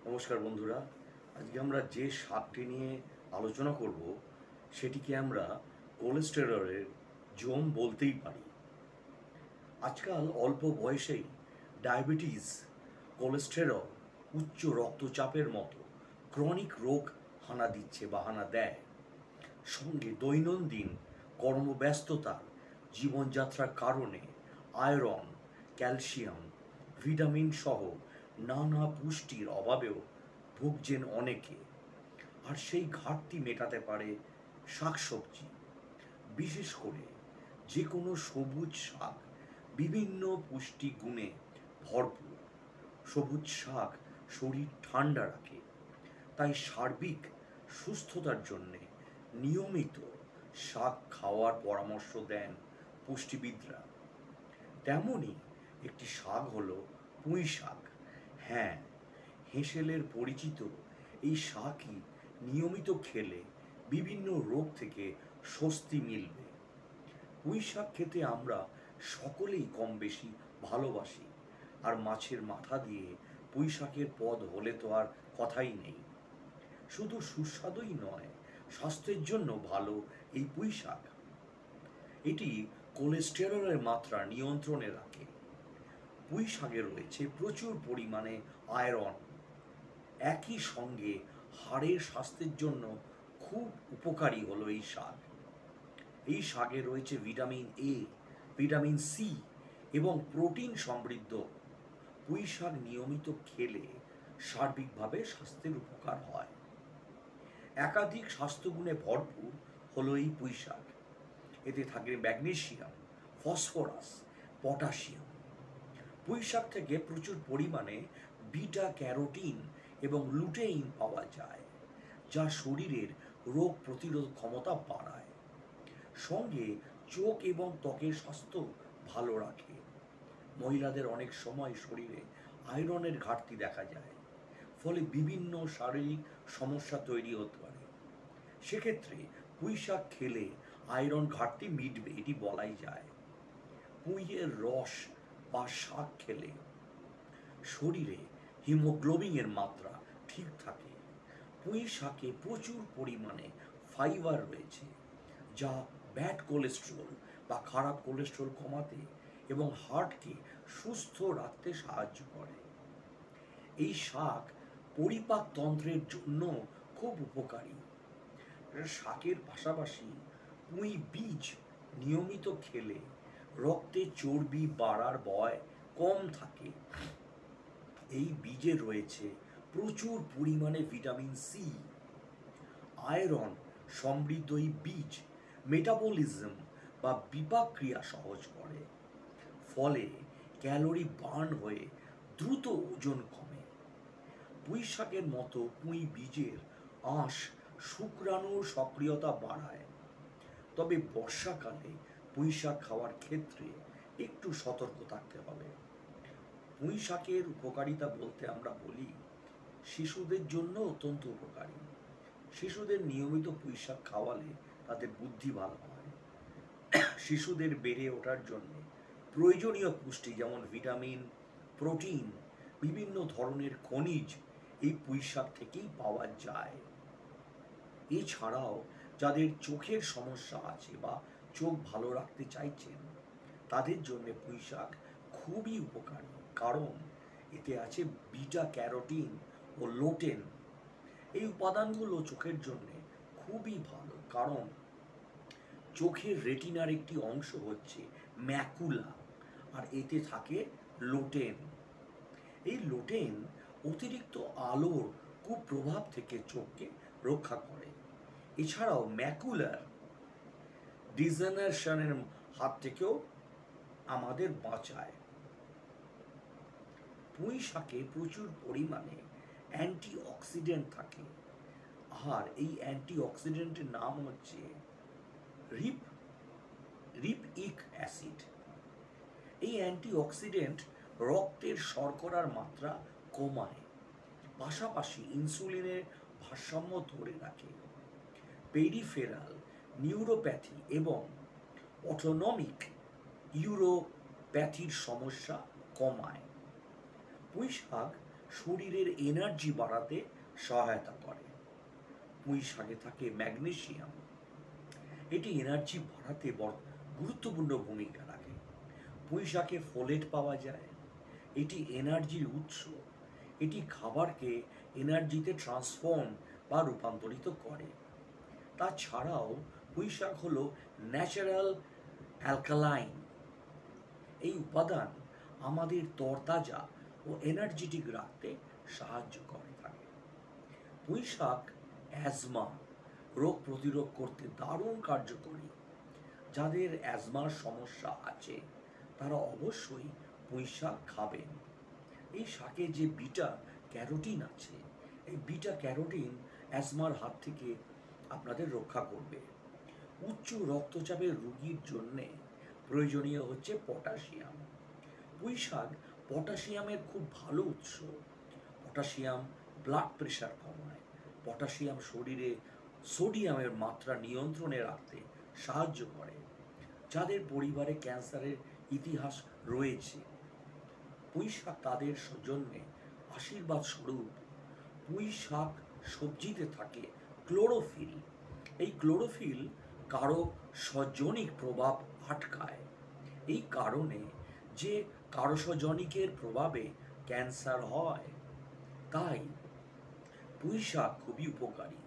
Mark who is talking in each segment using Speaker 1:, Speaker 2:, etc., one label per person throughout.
Speaker 1: নমস্কার বন্ধুরা, আজকে আমরা যে শাকটি নিয়ে আলোচনা করব সেটিকে আমরা কোলেস্টেরলের জম বলতেই পারি। আজকাল অল্প বয়সেই ডায়াবেটিস, কোলেস্টেরল, উচ্চ রক্তচাপের মতো ক্রনিক রোগ হানা দিচ্ছে বা হানা দেয়। সঙ্গে দৈনন্দিন কর্মব্যস্ততার জীবনযাত্রার কারণে আয়রন, ক্যালসিয়াম, ভিটামিন সহ নানা পুষ্টির অভাবেও ভুগছেন অনেকে। আর সেই ঘাটতি মেটাতে পারে শাকসবজি, বিশেষ করে যে কোনো সবুজ শাক বিভিন্ন পুষ্টি গুণে ভরপুর। সবুজ শাক শরীর ঠান্ডা রাখে, তাই সার্বিক সুস্থতার জন্যে নিয়মিত শাক খাওয়ার পরামর্শ দেন পুষ্টিবিদরা। তেমনই একটি শাক হলো পুঁই শাক। হ্যাঁ, হেঁসেলের পরিচিত এই শাকই নিয়মিত খেলে বিভিন্ন রোগ থেকে স্বস্তি মিলবে। পুঁই শাক খেতে আমরা সকলেই কম বেশি ভালোবাসি, আর মাছের মাথা দিয়ে পুঁই শাকের পদ হলে তো আর কথাই নেই। শুধু সুস্বাদুই নয়, স্বাস্থ্যের জন্য ভালো এই পুঁই শাক। এটি কোলেস্টেরলের মাত্রা নিয়ন্ত্রণে রাখে। পুঁই শাকে রয়েছে প্রচুর পরিমাণে আয়রন, একই সঙ্গে হাড়ের স্বাস্থ্যের জন্য খুব উপকারী হলো এই শাক। এই শাকে রয়েছে ভিটামিন এ, ভিটামিন সি এবং প্রোটিন সমৃদ্ধ। পুঁই শাক নিয়মিত খেলে সার্বিকভাবে স্বাস্থ্যের উপকার হয়। একাধিক স্বাস্থ্যগুণে ভরপুর হলো এই পুঁই শাক। এতে থাকে ম্যাগনেসিয়াম, ফসফরাস, পটাশিয়াম। পুঁই শাক থেকে প্রচুর পরিমাণে বিটা ক্যারোটিন এবং লুটেইন পাওয়া যায়, যা শরীরের রোগ প্রতিরোধ ক্ষমতা বাড়ায়। সঙ্গে চোখ এবং ত্বকের স্বাস্থ্য ভালো রাখে। মহিলাদের অনেক সময় শরীরে আয়রনের ঘাটতি দেখা যায়, ফলে বিভিন্ন শারীরিক সমস্যা তৈরি হতে পারে। সেক্ষেত্রে পুঁই শাক খেলে আয়রন ঘাটতি মিটবে, এটি বলাই যায়। পুঁইয়ের রস বা শাক খেলে শরীরে হিমোগ্লোবিনের মাত্রা ঠিক থাকে। পুঁই শাকে প্রচুর পরিমাণে ফাইবার রয়েছে, যা ব্যাড কোলেস্ট্রল বা খারাপ কোলেস্ট্রল কমাতে এবং হার্টকে সুস্থ রাখতে সাহায্য করে। এই শাক পরিপাকতন্ত্রের জন্য খুব উপকারী। শাকের পাশাপাশি পুঁই বীজ নিয়মিত খেলে রক্তে চর্বি বাড়ার ভয় কম থাকে। এই বীজে রয়েছে প্রচুর পরিমাণে ভিটামিন সি। আয়রন সমৃদ্ধ এই বীজ মেটাবলিজম বা বিপাক ক্রিয়া সহজ করে, ফলে ক্যালোরি বার্ন হয়ে দ্রুত ওজন কমে। পুঁই শাকের মতো পুঁই বীজের আঁশ শুক্রাণুর সক্রিয়তা বাড়ায়। তবে বর্ষাকালে পুঁই শাক খাওয়ার ক্ষেত্রে একটু সতর্ক থাকতে হবে। পুঁই শাকের উপকারিতা বলতে আমরা বলি শিশুদের জন্য অত্যন্ত উপকারী। শিশুদের নিয়মিত পুঁই শাক খাওয়ালে তাদের বুদ্ধি ভালো হয়। শিশুদের বেড়ে ওঠার জন্য প্রয়োজনীয় পুষ্টি যেমন ভিটামিন, প্রোটিন, বিভিন্ন ধরনের খনিজ এই পুঁই শাক থেকেই পাওয়া যায়। এছাড়াও যাদের চোখের সমস্যা আছে বা চোখ ভালো রাখতে চাইছেন, তাদের জন্য পুঁই শাক খুবই উপকারী, কারণ এতে আছে বিটা ক্যারোটিন ও লোটেন। এই উপাদানগুলো চোখের জন্য খুবই ভালো, কারণ চোখের রেটিনার একটি অংশ হচ্ছে ম্যাকুলা, আর এতে থাকে লোটেন। এই লোটেন অতিরিক্ত আলোর কুপ্রভাব থেকে চোখকে রক্ষা করে। এছাড়াও ম্যাকুলার ডিজেনারেশনের হাত থেকেও আমাদের বাঁচায়। পুঁই শাকে প্রচুর পরিমাণে অ্যান্টিঅক্সিডেন্ট থাকে, আর এই অ্যান্টিঅক্সিডেন্টের নাম হচ্ছে রিপইক অ্যাসিড। এই অ্যান্টিঅক্সিডেন্ট রক্তের শর্করার মাত্রা কমায়, পাশাপাশি ইনসুলিনের ভারসাম্য ধরে রাখে। পেরিফেরাল নিউরোপ্যাথি এবং অটোনমিক ইউরোপ্যাথির সমস্যা কমায়। পুঁই শাক শরীরের এনার্জি বাড়াতে সহায়তা করে। পুঁই শাকে থাকে ম্যাগনেসিয়াম, এটি এনার্জি বাড়াতে গুরুত্বপূর্ণ ভূমিকা রাখে। পুঁই শাকে ফোলেট পাওয়া যায়, এটি এনার্জির উৎস। এটি খাবারকে এনার্জিতে ট্রান্সফর্ম বা রূপান্তরিত করে। তাছাড়াও পুঁই শাক হলো ন্যাচারাল অ্যালকালাইন। এই উপাদান আমাদের তরতাজা ও এনার্জেটিক রাখতে সাহায্য করে থাকে। পুঁই শাক অ্যাজমা রোগ প্রতিরোধ করতে দারুণ কার্যকরী। যাদের অ্যাজমার সমস্যা আছে তারা অবশ্যই পুঁই শাক খাবেন। এই শাকে যে বিটা ক্যারোটিন আছে, এই বিটা ক্যারোটিন অ্যাজমার হাত থেকে আপনাদের রক্ষা করবে। উচ্চ রক্তচাপের রোগীর জন্যে প্রয়োজনীয় হচ্ছে পটাশিয়াম। পুঁই শাক পটাশিয়ামের খুব ভালো উৎস। পটাশিয়াম ব্লাড প্রেশার কমায়। পটাশিয়াম শরীরে সোডিয়ামের মাত্রা নিয়ন্ত্রণে রাখতে সাহায্য করে। যাদের পরিবারে ক্যান্সারের ইতিহাস রয়েছে, পুঁই শাক তাদের জন্যে আশীর্বাদ স্বরূপ। পুঁই শাক সবজিতে থাকে ক্লোরোফিল। এই ক্লোরোফিল কারো সজনিক প্রভাব আটকায়। এই কারণে যে কারোসজনিকের প্রভাবে ক্যান্সার হয়, তাই পুঁই শাক খুবই উপকারী।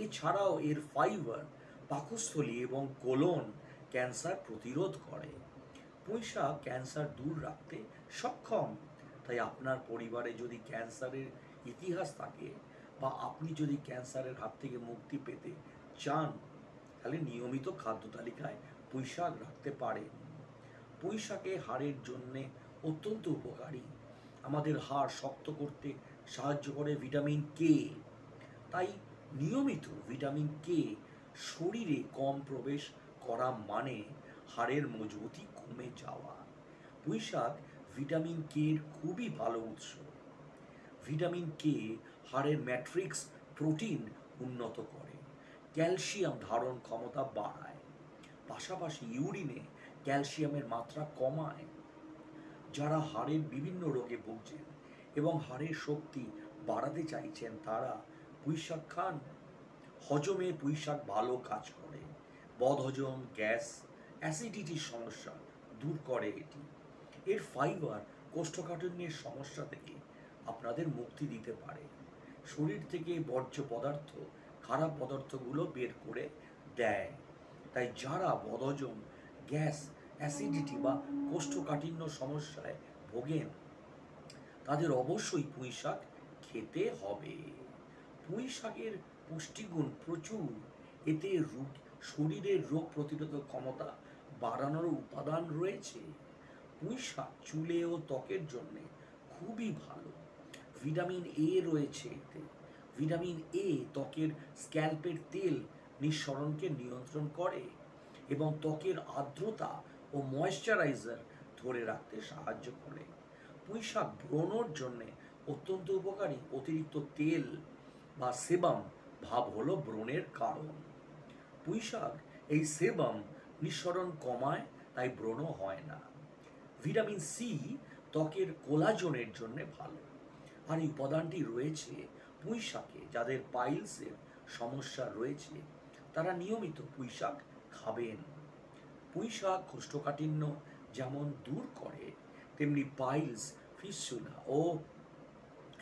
Speaker 1: এছাড়াও এর ফাইবার পাকস্থলী এবং কোলন ক্যান্সার প্রতিরোধ করে। পুঁই শাক ক্যান্সার দূর রাখতে সক্ষম। তাই আপনার পরিবারে যদি ক্যান্সারের ইতিহাস থাকে বা আপনি যদি ক্যান্সারের হাত থেকে মুক্তি পেতে চান, তাহলে নিয়মিত খাদ্য তালিকায় পুঁই শাক রাখতে পারেন। পুঁই শাকে হাড়ের জন্যে অত্যন্ত উপকারী। আমাদের হাড় শক্ত করতে সাহায্য করে ভিটামিন কে। তাই নিয়মিত ভিটামিন কে শরীরে কম প্রবেশ করা মানে হাড়ের মজবুতি কমে যাওয়া। পুঁই শাক ভিটামিন কে এর খুবই ভালো উৎস। ভিটামিন কে হাড়ের ম্যাট্রিক্স প্রোটিন উন্নত করে, ক্যালসিয়াম ধারণ ক্ষমতা বাড়ায়, পাশাপাশি ইউরিনে ক্যালসিয়ামের মাত্রা কমায়। যারা হাড়ের বিভিন্ন রোগে ভুগছেন এবং হাড়ের শক্তি বাড়াতে চাইছেন তারা পুঁই শাক খান। হজমে পুঁই শাক ভালো কাজ করে। বদহজম, গ্যাস, অ্যাসিডিটির সমস্যা দূর করে এটি। এর ফাইবার কোষ্ঠকাঠিন্যের সমস্যা থেকে আপনাদের মুক্তি দিতে পারে। শরীর থেকে বর্জ্য পদার্থ, খারাপ পদার্থগুলো বের করে দেয়। তাই যারা বদহজম, গ্যাস, অ্যাসিডিটি বা কোষ্ঠকাঠিন্য সমস্যায় ভোগেন তাদের অবশ্যই পুঁই শাক খেতে হবে। পুঁই শাকের পুষ্টিগুণ প্রচুর। এতে শরীরের রোগ প্রতিরোধক ক্ষমতা বাড়ানোর উপাদান রয়েছে। পুঁই শাক চুলে ও ত্বকের জন্য খুবই ভালো। ভিটামিন এ রয়েছে এতে। ভিটামিন এ ত্বকের স্ক্যাল্পের তেল নিঃসরণকে নিয়ন্ত্রণ করে এবং ত্বকের আর্দ্রতা ও ময়েশ্চারাইজার ধরে রাখতে সাহায্য করে। পুঁই শাক ব্রণর জন্য অত্যন্ত উপকারী। অতিরিক্ত তেল বা সেবাম ভাব হলো ব্রণের কারণ। পুঁই শাক এই সেবাম নিঃসরণ কমায়, তাই ব্রণ হয় না। ভিটামিন সি ত্বকের কোলাজনের জন্য ভালো। আর এই উপাদানটি রয়েছে পুঁই শাকে। যাদের পাইলসের সমস্যা রয়েছে তারা নিয়মিত পুঁই শাক খাবেন। পুঁই শাক কোষ্ঠকাঠিন্য যেমন দূর করে, তেমনি পাইলস, ফিস্টুলা ও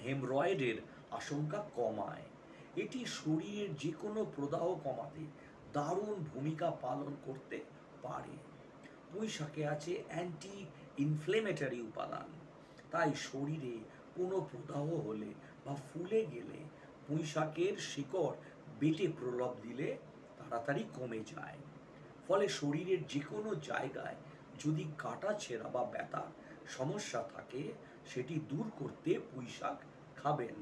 Speaker 1: হেমরয়েডের আশঙ্কা কমায়। এটি শরীরের যে কোনো প্রদাহ কমাতে দারুণ ভূমিকা পালন করতে পারে। পুঁই শাকে আছে অ্যান্টি ইনফ্লেমেটরি উপাদান। তাই শরীরে কোনো প্রদাহ হলে বা ফুলে গেলে পুঁই শাকের শিকড় বেটে প্রলাপ দিলে তাড়াতাড়ি কমে যায়। ফলে শরীরের যে কোনো জায়গায় যদি কাটা ছেঁড়া বা ব্যথা সমস্যা থাকে সেটি দূর করতে পুঁই শাক খাবেন।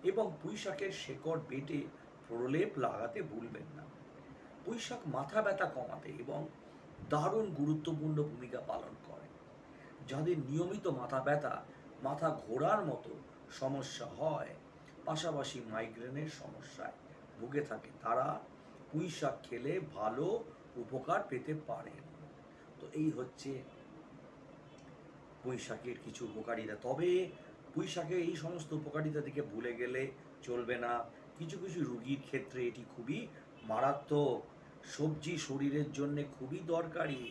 Speaker 1: এবং পুঁই শাকের শেকড় বেটে প্রলেপ লাগাতে ভুলবেন না। পুঁই শাক মাথা ব্যথা কমাতে এবং দারুণ গুরুত্বপূর্ণ ভূমিকা পালন করে। যাদের নিয়মিত মাথা ব্যথা, মাথা ঘোরার মতো সমস্যা হয়, পাশাপাশি মাইগ্রেনের সমস্যায় ভুগে থাকে, তারা পুঁই শাক খেলে ভালো উপকার পেতে পারেন। তো এই হচ্ছে পুঁই শাকের কিছু উপকারিতা। তবে পুঁই শাকের এই সমস্ত উপকারিতা থেকে ভুলে গেলে চলবে না। কিছু কিছু রোগীর ক্ষেত্রে এটি খুবই মারাত্মক। সবজি শরীরের জন্য খুবই দরকারি।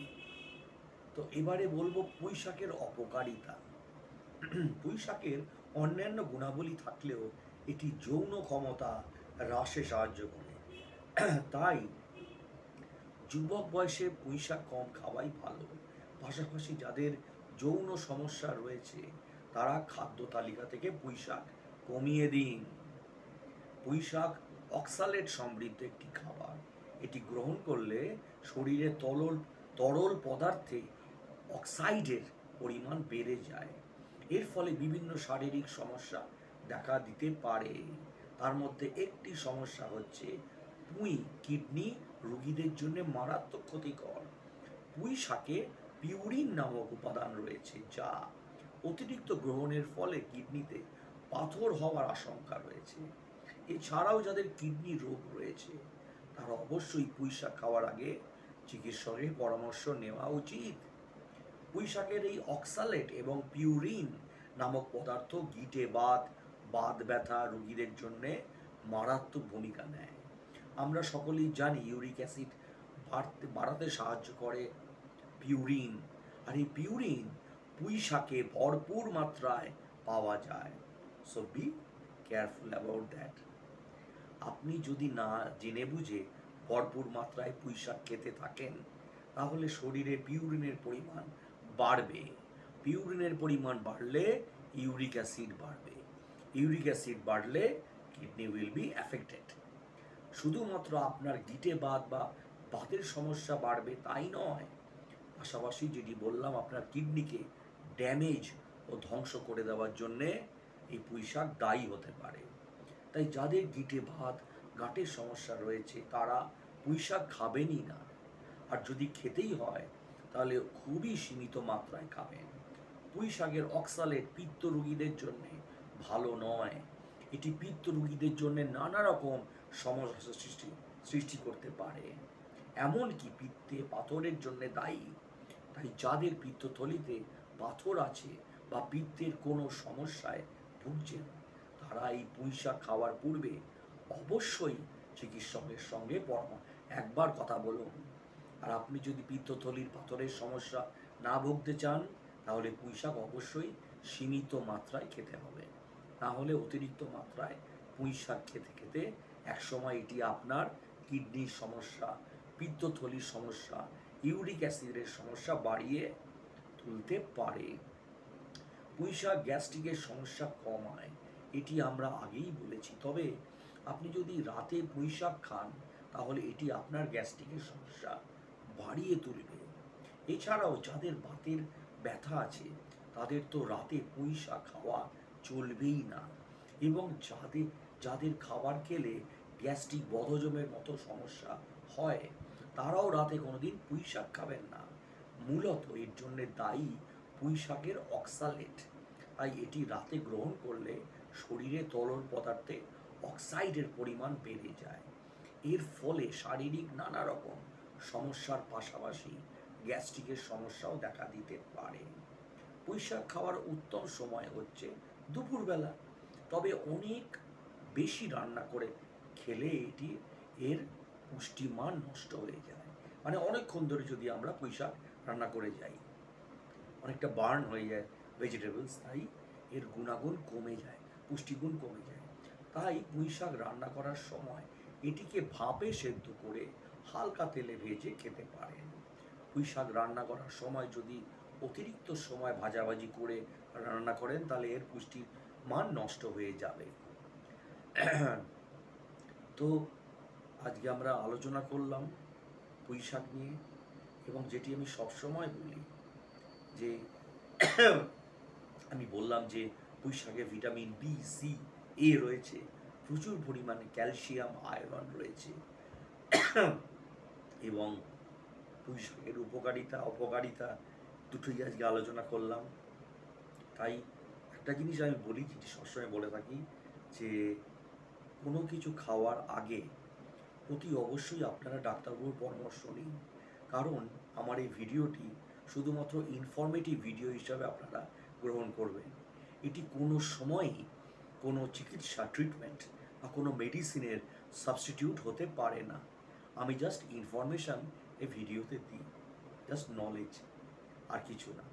Speaker 1: তো এবারে বলবো পুঁই শাকের অপকারিতা। পুঁই শাকের অন্যান্য গুণাবলী থাকলেও এটি যৌন ক্ষমতা হ্রাসে সাহায্য করে। তাই যুবক বয়সে পুঁই শাক কম খাওয়াই ভালো। পাশাপাশি যাদের যৌন সমস্যা রয়েছে তারা খাদ্য তালিকা থেকে পুঁই শাক কমিয়ে দিন। পুঁই শাক অক্সালেট সমৃদ্ধ একটি খাবার। এটি গ্রহণ করলে শরীরে তরল পদার্থে অক্সাইডের পরিমাণ বেড়ে যায়। এর ফলে বিভিন্ন শারীরিক সমস্যা দেখা দিতে পারে। তার মধ্যে একটি সমস্যা হচ্ছে পুঁই কিডনি রোগীদের জন্য মারাত্মক ক্ষতিকর। পুঁই শাকে পিউরিন নামক উপাদান রয়েছে, যা অতিরিক্ত গ্রহণের ফলে কিডনিতে পাথর হওয়ার আশঙ্কা রয়েছে। এছাড়াও যাদের কিডনি রোগ রয়েছে তারা অবশ্যই পুঁই শাক খাওয়ার আগে চিকিৎসকের পরামর্শ নেওয়া উচিত। পুঁই শাকের এই অক্সালেট এবং পিউরিন নামক পদার্থ গিঁটে বাত ব্যথা রোগীদের জন্য মারাত্মক ভূমিকা নেয়। আমরা সকলেই জানি ইউরিক অ্যাসিড বাড়াতে সাহায্য করে পিউরিন, আর এই পিউরিন পুঁই শাকে ভরপুর মাত্রায় পাওয়া যায়। So be careful about that. আপনি যদি না জেনে বুঝে ভরপুর মাত্রায় পুঁই শাক খেতে থাকেন তাহলে শরীরে পিউরিনের পরিমাণ বাড়বে। পিউরিনের পরিমাণ বাড়লে ইউরিক অ্যাসিড বাড়বে। ইউরিক অ্যাসিড বাড়লে কিডনি উইল বি অ্যাফেক্টেড। শুধুমাত্র আপনার গিঁটে বা বাতের সমস্যা বাড়বে তাই নয়, পাশাপাশি যেটি বললাম আপনার কিডনিকে ড্যামেজ ও ধ্বংস করে দেওয়ার জন্যে এই পুঁই শাক দায়ী হতে পারে। তাই যাদের গাঁটের সমস্যা রয়েছে তারা পুঁই শাক খাবেনই না। আর যদি খেতেই হয় তাহলে খুবই সীমিত মাত্রায় খাবেন। পুঁই শাকের অক্সালেট পিত্ত রোগীদের জন্য ভালো নয়। এটি পিত্ত রোগীদের জন্য নানা রকম সমস্যা সৃষ্টি করতে পারে, এমনকি পিত্তে পাথরের জন্য দায়ী। তাই যাদের পিত্তথলিতে পাথর আছে বা পিত্তের কোনো সমস্যায় ভুগছেন তারা এই পুঁই শাক খাওয়ার পূর্বে অবশ্যই চিকিৎসকের সঙ্গে একবার কথা বলুন। আর আপনি যদি পিত্তথলির পাথরের সমস্যা না ভুগতে চান তাহলে পুঁই শাক অবশ্যই সীমিত মাত্রায় খেতে হবে। না হলে অতিরিক্ত মাত্রায় পুঁই শাক খেতে খেতে একসময় এটি আপনার কিডনির সমস্যা, পিত্তথলির সমস্যা, ইউরিক অ্যাসিডের সমস্যা বাড়িয়ে তুলতে পারে। পুঁই শাক গ্যাস্ট্রিকের সমস্যা কমায়, এটি আমরা আগেই বলেছি। তবে আপনি যদি রাতে পুঁই শাক খান তাহলে এটি আপনার গ্যাস্ট্রিকের সমস্যা বাড়িয়ে তুলবে। এছাড়াও যাদের বাতের ব্যথা আছে তাদের তো রাতে পুঁই শাক খাওয়া চলবেই না। এবং যাদের খাবার খেলে গ্যাস্ট্রিক বদহজমের মতো সমস্যা হয় তারাও রাতে কোনোদিন পুঁই শাক খাবেন না। মূলত এর জন্য দায়ী পুঁই শাকের অক্সালেট। তাই এটি রাতে গ্রহণ করলে শরীরে তরল পদার্থে অক্সাইডের পরিমাণ বেড়ে যায়। এর ফলে শারীরিক নানা রকম সমস্যার পাশাপাশি গ্যাস্ট্রিকের সমস্যাও দেখা দিতে পারে। পুঁই শাক খাওয়ার উত্তম সময় হচ্ছে দুপুরবেলা, তবে অনেক বেশি রান্না করে খেলে এর পুষ্টিমান নষ্ট হয়ে যায়। মানে অনেকক্ষণ ধরে যদি আমরা পুঁই শাক রান্না করে যাই অনেকটা বার্ন হয়ে যায় ভেজিটেবলস, তাই এর গুণাগুণ কমে যায়, পুষ্টিগুণ কমে যায়। তাই পুঁই শাক রান্না করার সময় এটিকে ভাপে সেদ্ধ করে হালকা তেলে ভেজে খেতে পারেন। পুঁই শাক রান্না করার সময় যদি অতিরিক্ত সময় ভাজাভাজি করে রান্না করেন তাহলে এর পুষ্টির মান নষ্ট হয়ে যাবে। তো আজকে আমরা আলোচনা করলাম পুঁই শাক নিয়ে, এবং যেটি আমি সবসময় বলি যে আমি বললাম যে পুঁই শাকে ভিটামিন বি, সি, এ রয়েছে, প্রচুর পরিমাণে ক্যালসিয়াম, আয়রন রয়েছে, এবং পুঁই শাকের উপকারিতা অপকারিতা দুটোই আজকে আলোচনা করলাম। তাই একটা জিনিস আমি বলি, যেটি সবসময় বলে থাকি, যে কোনো কিছু খাওয়ার আগে অতি অবশ্যই আপনারা ডাক্তারবাবুর পরামর্শ নিন। কারণ আমার এই ভিডিওটি শুধুমাত্র ইনফরমেটিভ ভিডিও হিসাবে আপনারা গ্রহণ করবেন। এটি কোনো সময়ই কোনো চিকিৎসা ট্রিটমেন্ট বা কোনো মেডিসিনের সাবস্টিটিউট হতে পারে না। আমি জাস্ট ইনফরমেশান এই ভিডিওতে দিই, জাস্ট নলেজ, আর কিছু না।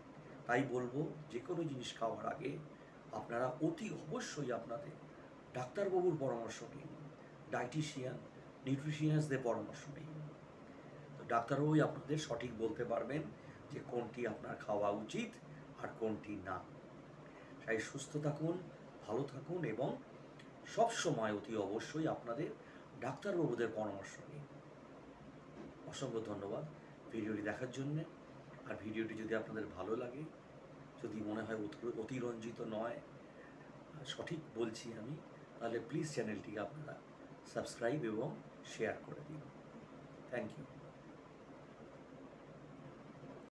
Speaker 1: তাই বলবো, যে কোনো জিনিস খাওয়ার আগে আপনারা অতি অবশ্যই আপনাদের ডাক্তারবাবুর পরামর্শ নিন, ডায়েটিশিয়ান, নিউট্রিশিয়ানসদের পরামর্শ নিন। তো ডাক্তারবাবুই আপনাদের সঠিক বলতে পারবেন যে কোনটি আপনার খাওয়া উচিত আর কোনটি না। তাই সুস্থ থাকুন, ভালো থাকুন এবং সব সময় অতি অবশ্যই আপনাদের ডাক্তারবাবুদের পরামর্শ নিন। অসংখ্য ধন্যবাদ ভিডিওটি দেখার জন্যে। আর ভিডিওটি যদি আপনাদের ভালো লাগে, যদি মনে হয় অতিরঞ্জিত নয়, সঠিক বলছি আমি, তাহলে প্লিজ চ্যানেলটিকে আপনারা সাবস্ক্রাইব এবং শেয়ার করে দিন। Thank you.